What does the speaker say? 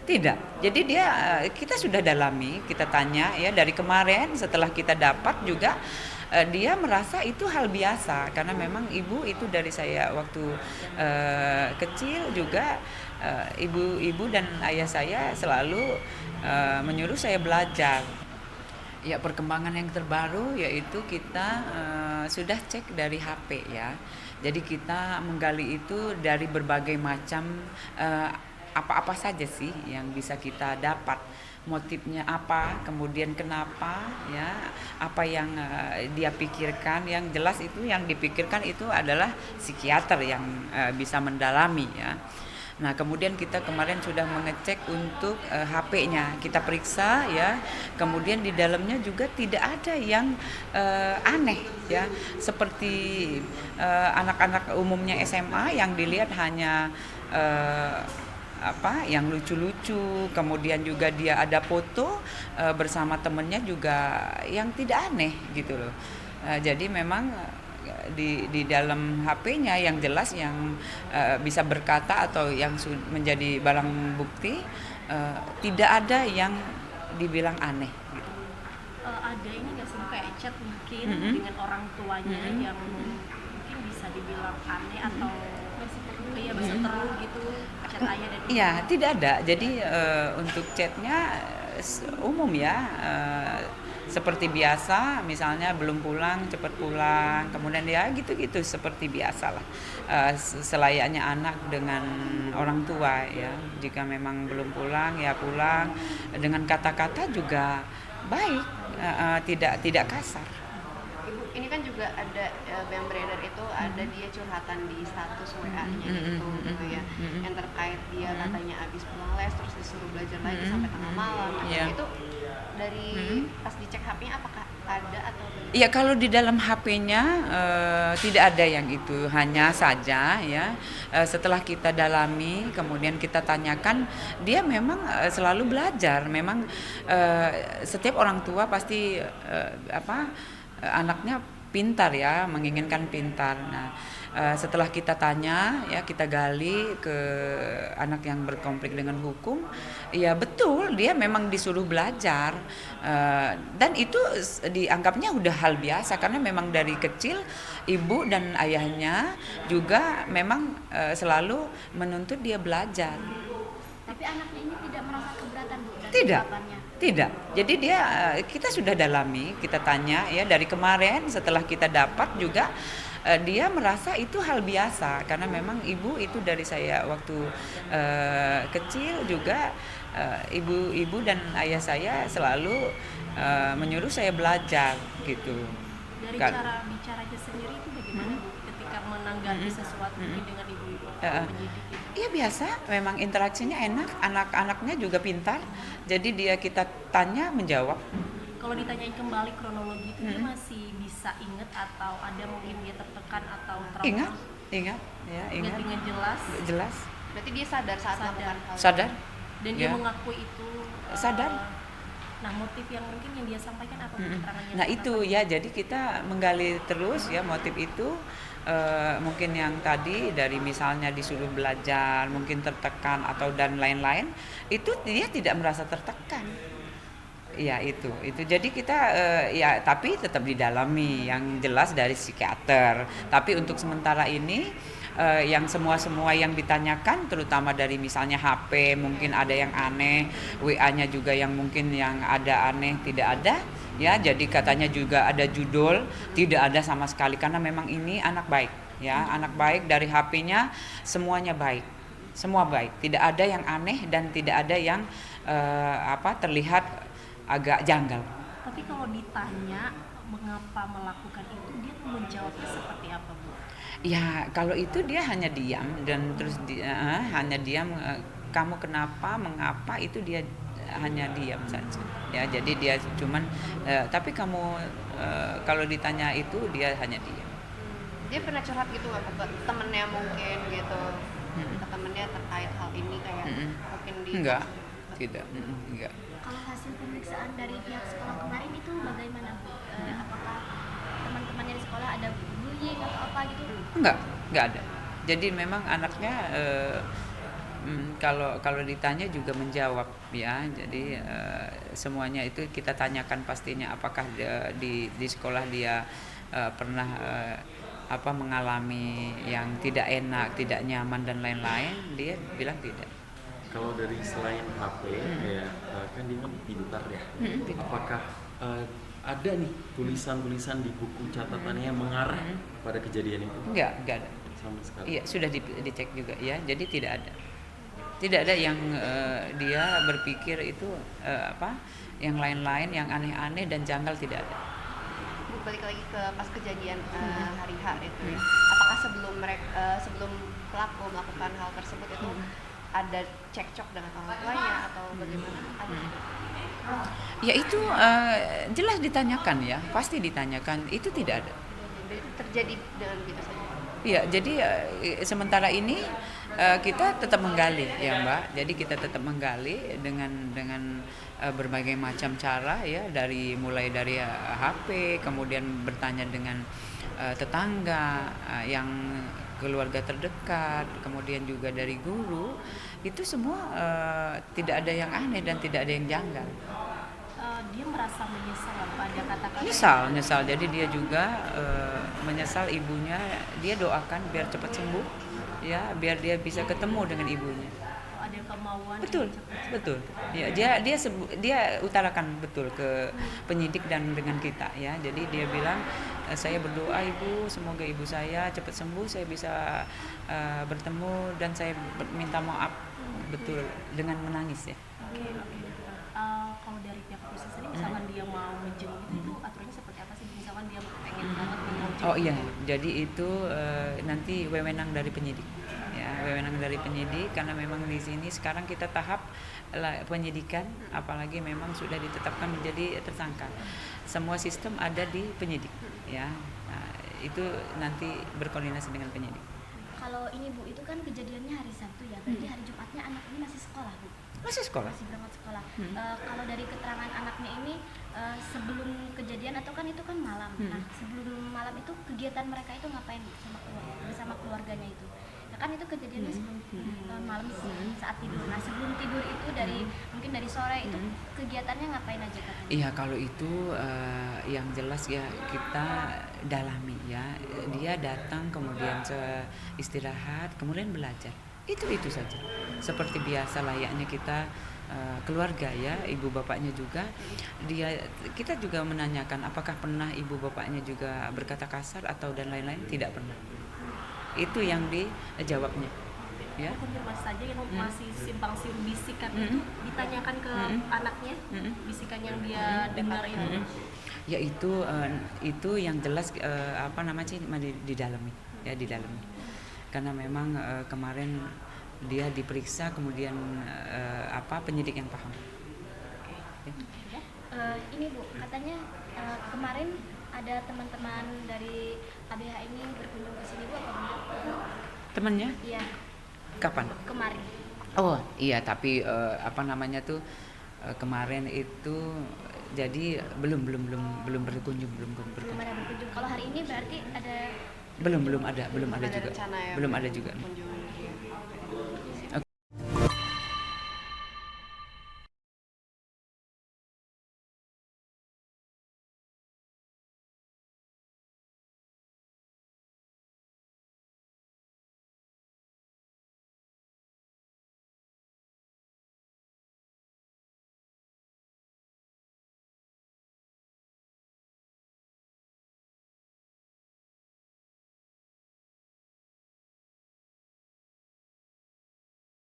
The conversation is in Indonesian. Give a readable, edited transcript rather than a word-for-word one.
Tidak. Jadi dia kita sudah dalami, kita tanya ya dari kemarin setelah kita dapat juga dia merasa itu hal biasa karena memang ibu itu dari saya waktu kecil juga ibu dan ayah saya selalu menyuruh saya belajar. Ya perkembangan yang terbaru yaitu kita sudah cek dari HP ya. Jadi kita menggali itu dari berbagai macam eh, apa-apa saja sih yang bisa kita dapat, motifnya apa, kemudian kenapa ya, apa yang dia pikirkan. Yang jelas itu yang dipikirkan itu adalah psikiater yang bisa mendalami ya. Nah, kemudian kita kemarin sudah mengecek untuk HP-nya, kita periksa ya. Kemudian di dalamnya juga tidak ada yang aneh ya, seperti anak-anak umumnya SMA yang dilihat hanya eh, apa yang lucu-lucu. Kemudian juga dia ada foto bersama temennya juga yang tidak aneh gitu loh. Jadi memang di dalam HP-nya yang jelas yang bisa berkata atau yang menjadi barang bukti tidak ada yang dibilang aneh gitu. Ada ini nggak sih kayak chat mungkin dengan orang tuanya yang mungkin bisa dibilang aneh atau iya berseteru gitu, chat ayah dan ibu? Iya, tidak ada. Jadi untuk chatnya umum ya, seperti biasa. Misalnya belum pulang, cepat pulang. Kemudian ya gitu-gitu seperti biasa lah. Selayaknya anak dengan orang tua ya. Jika memang belum pulang ya pulang. Dengan kata-kata juga baik, tidak kasar. Ibu, ini kan juga ada yang beredar itu ada dia curhatan di status WA-nya itu gitu ya, yang terkait dia katanya abis pulang les terus disuruh belajar lagi sampai tengah malam. Nah, Iya. itu dari pas dicek HP-nya apakah ada atau bagaimana? Iya, kalau di dalam HP-nya tidak ada yang itu, hanya saja ya setelah kita dalami, kemudian kita tanyakan, dia memang selalu belajar. Memang setiap orang tua pasti anaknya pintar ya, menginginkan pintar. Nah, setelah kita tanya ya, kita gali ke anak yang berkonflik dengan hukum, ya betul dia memang disuruh belajar. Dan itu dianggapnya udah hal biasa karena memang dari kecil ibu dan ayahnya juga memang selalu menuntut dia belajar. Tapi anaknya ini tidak merasa keberatan Bu dari Tidak, jawabannya. tidak. Jadi dia kita sudah dalami, kita tanya ya dari kemarin setelah kita dapat juga dia merasa itu hal biasa karena memang ibu itu dari saya waktu kecil juga ibu dan ayah saya selalu menyuruh saya belajar gitu. Dari Kan. cara bicaranya sendiri itu bagaimana Bu ketika menanggapi sesuatu mungkin dengan ibu-ibu atau pendidik itu? Iya biasa, memang interaksinya enak, anak-anaknya juga pintar, jadi dia kita tanya menjawab. Kalau ditanyain kembali kronologi itu dia masih bisa inget atau ada mungkin dia tertekan atau trauma? Ingat, ingat, ya Ingat ingat, dengan jelas jelas, Berarti dia sadar saat Sadar. melakukan hal sadar, dan dia Ya. mengakui itu. Sadar. Nah, motif yang mungkin yang dia sampaikan apa Bu, keterangannya? Nah itu ya, jadi kita menggali terus ya motif itu. Mungkin yang tadi dari misalnya disuruh belajar, mungkin tertekan atau dan lain-lain, itu dia tidak merasa tertekan. Ya itu. Jadi kita ya tapi tetap didalami yang jelas dari psikiater. Tapi untuk sementara ini yang semua yang ditanyakan, terutama dari misalnya HP mungkin ada yang aneh, WA-nya juga yang mungkin yang ada aneh tidak ada. Ya, jadi katanya juga ada judul, tidak ada sama sekali karena memang ini anak baik, ya, anak baik dari HP-nya semuanya baik, semua baik, tidak ada yang aneh dan tidak ada yang terlihat agak janggal. Tapi kalau ditanya mengapa melakukan itu, dia menjawabnya seperti apa Bu? Ya, kalau itu dia hanya diam dan terus hanya diam. Kamu kenapa, mengapa itu dia hanya diam saja. Ya, jadi dia cuman tapi kamu kalau ditanya itu dia hanya diam. dia pernah curhat gitu nggak ke temennya mungkin gitu, ke temennya terkait hal ini kayak mungkin di Enggak, tidak, enggak. Kalau hasil pemeriksaan dari pihak sekolah kemarin itu bagaimana Bu? Apakah teman-temannya di sekolah ada bullying atau apa gitu? Enggak ada. Jadi memang anaknya Kalau kalau ditanya juga menjawab ya. Jadi semuanya itu kita tanyakan pastinya apakah di sekolah dia pernah mengalami yang tidak enak, tidak nyaman dan lain-lain. Dia bilang tidak. Kalau dari selain HP, kayak kan dia kan pintar ya. Pintar. Apakah ada nih tulisan-tulisan di buku catatannya yang mengarah pada kejadian itu? Enggak ada. Sama sekali. Iya, sudah dicek juga ya. Jadi tidak ada. Tidak ada yang dia berpikir itu yang lain-lain yang aneh-aneh dan janggal, tidak ada. Bu, balik lagi ke pas kejadian hari H itu ya. Apakah sebelum pelaku melakukan hal tersebut itu ada cekcok dengan orang tuanya atau bagaimana? Ada juga? Ya itu jelas ditanyakan ya, pasti ditanyakan. Itu tidak ada. Jadi itu terjadi dengan begitu saja. Iya, jadi sementara ini kita tetap menggali ya Mbak. Jadi kita tetap menggali dengan berbagai macam cara ya, mulai dari HP, kemudian bertanya dengan tetangga, yang keluarga terdekat, kemudian juga dari guru. Itu semua tidak ada yang aneh dan tidak ada yang janggal. Dia merasa menyesal pada kata-kata Nyesal. Jadi dia juga menyesal ibunya. Dia doakan biar cepat sembuh, ya, biar dia bisa ketemu dengan ibunya. ada kemauan Betul. Ya, dia utarakan betul ke penyidik dan dengan kita ya. Jadi dia bilang, saya berdoa ibu, semoga ibu saya cepat sembuh, saya bisa bertemu dan saya minta maaf, betul, dengan menangis ya. Oke. Kalau dari pihak polisi sendiri, misalkan dia mau menjenguk itu aturannya seperti apa sih? Misalkan dia pengen banget mau jenguk. Oh iya, jadi itu nanti wewenang dari penyidik. Ya, wewenang dari penyidik karena memang di sini sekarang kita tahap penyidikan, apalagi memang sudah ditetapkan menjadi tersangka. Semua sistem ada di penyidik, ya. Nah, itu nanti berkoordinasi dengan penyidik. Kalau ini Bu, itu kan kejadiannya hari Sabtu ya, berarti hari Jumatnya anak ini masih sekolah Bu? Masih sekolah. Masih berangkat sekolah. Kalau dari keterangan anaknya ini sebelum kejadian atau kan itu kan malam. Nah sebelum malam itu kegiatan mereka itu ngapain bersama keluarganya itu? Ya kan itu kejadiannya sebelum malam saat tidur. Nah sebelum tidur itu mungkin dari sore itu kegiatannya ngapain aja katanya? Iya, kalau itu yang jelas ya kita dalami ya. Dia datang kemudian istirahat, kemudian belajar. Itu saja. Seperti biasa layaknya kita keluarga ya, ibu bapaknya juga. Kita juga menanyakan apakah pernah ibu bapaknya juga berkata kasar atau dan lain-lain, tidak pernah. Itu yang dijawabnya. Ya. Konfirmasi saja yang masih simpang siur bisikan itu ditanyakan ke anaknya, bisikan yang dia dengar itu. Ya itu yang jelas didalami ya, didalami. Karena memang kemarin dia diperiksa, kemudian penyidik yang paham. Ya. Ini Bu, katanya kemarin ada teman-teman dari ABH ini berkunjung ke sini Bu, apa benar? Temannya? Iya. Kapan? Kemarin. Oh iya, tapi kemarin itu jadi belum berkunjung. Belum ada berkunjung. Kalau hari ini berarti ada belum ada Ada juga. rencana ya, Belum ada juga. kunjungan.